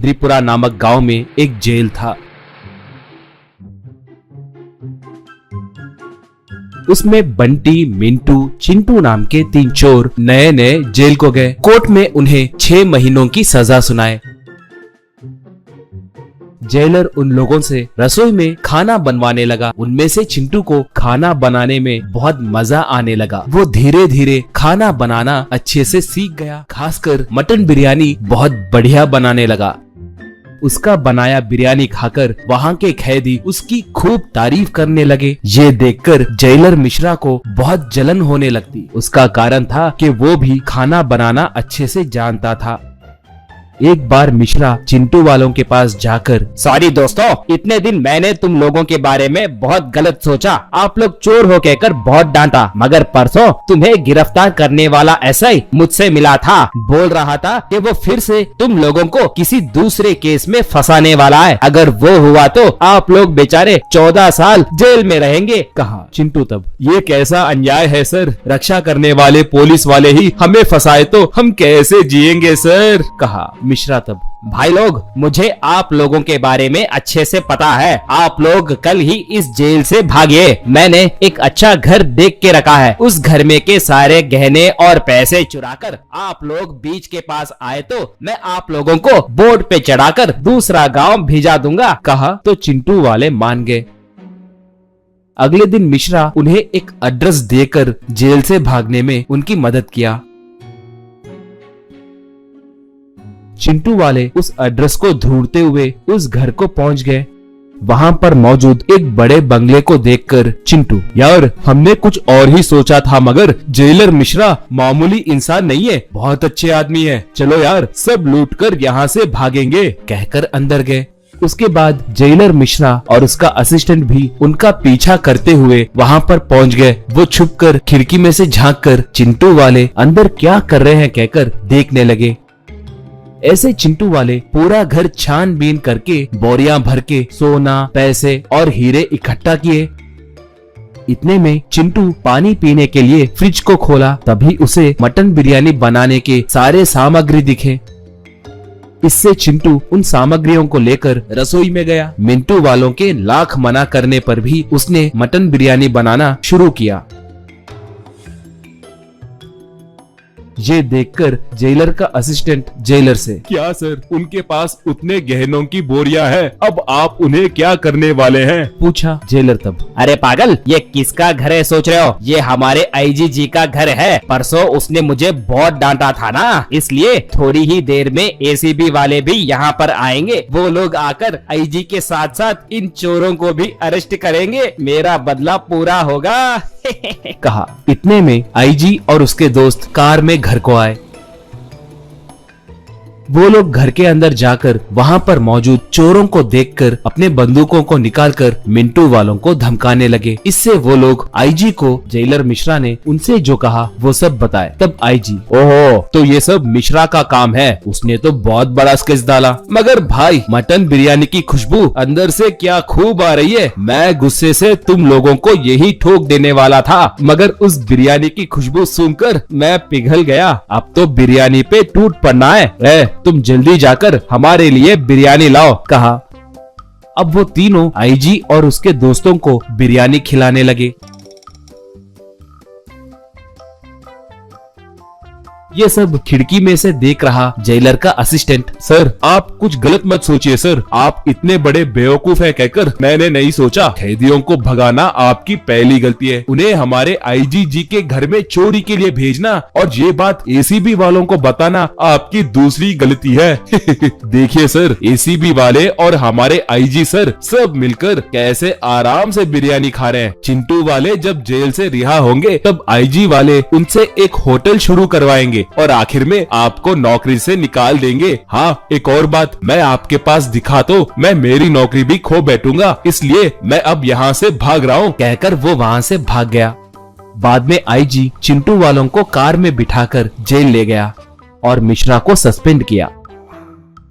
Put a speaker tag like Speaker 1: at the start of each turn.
Speaker 1: त्रिपुरा नामक गांव में एक जेल था। उसमें बंटी, मिंटू, चिंटू नाम के 3 चोर नए नए जेल को गए। कोर्ट में उन्हें 6 महीनों की सजा सुनाए। जेलर उन लोगों से रसोई में खाना बनवाने लगा। उनमें से चिंटू को खाना बनाने में बहुत मजा आने लगा। वो धीरे धीरे खाना बनाना अच्छे से सीख गया। खासकर मटन बिरयानी बहुत बढ़िया बनाने लगा। उसका बनाया बिरयानी खाकर वहाँ के कैदी उसकी खूब तारीफ करने लगे। ये देखकर जेलर मिश्रा को बहुत जलन होने लगती। उसका कारण था कि वो भी खाना बनाना अच्छे से जानता था। एक बार मिश्रा चिंटू वालों के पास जाकर,
Speaker 2: सॉरी दोस्तों, इतने दिन मैंने तुम लोगों के बारे में बहुत गलत सोचा। आप लोग चोर हो कहकर बहुत डांटा, मगर परसों तुम्हें गिरफ्तार करने वाला एसआई मुझसे मिला था। बोल रहा था कि वो फिर से तुम लोगों को किसी दूसरे केस में फंसाने वाला है। अगर वो हुआ तो आप लोग बेचारे 14 साल जेल में रहेंगे, कहा
Speaker 1: चिंटू तब। ये कैसा अन्याय है सर, रक्षा करने वाले पुलिस वाले ही हमें फंसाए तो हम कैसे जिएंगे सर, कहा मिश्रा तब।
Speaker 2: भाई लोग, मुझे आप लोगों के बारे में अच्छे से पता है। आप लोग कल ही इस जेल से भागे। मैंने एक अच्छा घर देख के रखा है। उस घर में के सारे गहने और पैसे चुराकर आप लोग बीच के पास आए तो मैं आप लोगों को बोट पे चढ़ाकर दूसरा गांव भेजा दूंगा,
Speaker 1: कहा तो चिंटू वाले मान गए। अगले दिन मिश्रा उन्हें एक एड्रेस देकर जेल से भागने में उनकी मदद किया। चिंटू वाले उस एड्रेस को ढूंढते हुए उस घर को पहुंच गए। वहां पर मौजूद एक बड़े बंगले को देखकर चिंटू, यार हमने कुछ और ही सोचा था, मगर जेलर मिश्रा मामूली इंसान नहीं है, बहुत अच्छे आदमी है। चलो यार सब लूटकर यहाँ से भागेंगे, कहकर अंदर गए। उसके बाद जेलर मिश्रा और उसका असिस्टेंट भी उनका पीछा करते हुए वहां पर पहुंच गए। वो छुपकर खिड़की में से झांककर चिंटू वाले अंदर क्या कर रहे हैं कहकर देखने लगे। ऐसे चिंटू वाले पूरा घर छानबीन करके बोरियां भर के सोना, पैसे और हीरे इकट्ठा किए। इतने में चिंटू पानी पीने के लिए फ्रिज को खोला। तभी उसे मटन बिरयानी बनाने के सारे सामग्री दिखे। इससे चिंटू उन सामग्रियों को लेकर रसोई में गया। मिंटू वालों के लाख मना करने पर भी उसने मटन बिरयानी बनाना शुरू किया। ये देखकर जेलर का असिस्टेंट जेलर से, क्या सर उनके पास उतने गहनों की बोरियां हैं, अब आप उन्हें क्या करने वाले हैं, पूछा जेलर तब।
Speaker 2: अरे पागल, ये किसका घर है सोच रहे हो? ये हमारे आईजी जी का घर है। परसों उसने मुझे बहुत डांटा था ना, इसलिए थोड़ी ही देर में एसीबी वाले भी यहाँ पर आएंगे। वो लोग आकर आईजी के साथ साथ इन चोरों को भी अरेस्ट करेंगे। मेरा बदला पूरा होगा,
Speaker 1: कहा। इतने में आईजी और उसके दोस्त कार में घर को आए। वो लोग घर के अंदर जाकर वहां पर मौजूद चोरों को देखकर अपने बंदूकों को निकालकर मिंटू वालों को धमकाने लगे। इससे वो लोग आईजी को जेलर मिश्रा ने उनसे जो कहा वो सब बताए। तब आईजी, ओहो तो ये सब मिश्रा का काम है, उसने तो बहुत बड़ा स्केच डाला। मगर भाई मटन बिरयानी की खुशबू अंदर से क्या खूब आ रही है। मैं गुस्से से तुम लोगों को यही ठोक देने वाला था, मगर उस बिरयानी की खुशबू सुनकर मैं पिघल गया। अब तो बिरयानी पे टूट पड़ना है। तुम जल्दी जाकर हमारे लिए बिरयानी लाओ, कहा। अब वो तीनों आईजी और उसके दोस्तों को बिरयानी खिलाने लगे। ये सब खिड़की में से देख रहा जेलर का असिस्टेंट, सर आप कुछ गलत मत सोचिए सर, आप इतने बड़े बेवकूफ हैं कहकर मैंने नहीं सोचा। कैदियों को भगाना आपकी पहली गलती है, उन्हें हमारे आईजी जी के घर में चोरी के लिए भेजना और ये बात एसीबी वालों को बताना आपकी दूसरी गलती है। देखिए सर, एसीबी वाले और हमारे आईजी सर सब मिलकर कैसे आराम से बिरयानी खा रहे हैं। चिंटू वाले जब जेल से रिहा होंगे तब आईजी वाले उनसे एक होटल शुरू करवाएंगे और आखिर में आपको नौकरी से निकाल देंगे। हाँ एक और बात, मैं आपके पास दिखा तो मैं मेरी नौकरी भी खो बैठूंगा, इसलिए मैं अब यहाँ से भाग रहा हूँ, कहकर वो वहाँ से भाग गया। बाद में आईजी चिंटू वालों को कार में बिठाकर जेल ले गया और मिश्रा को सस्पेंड किया।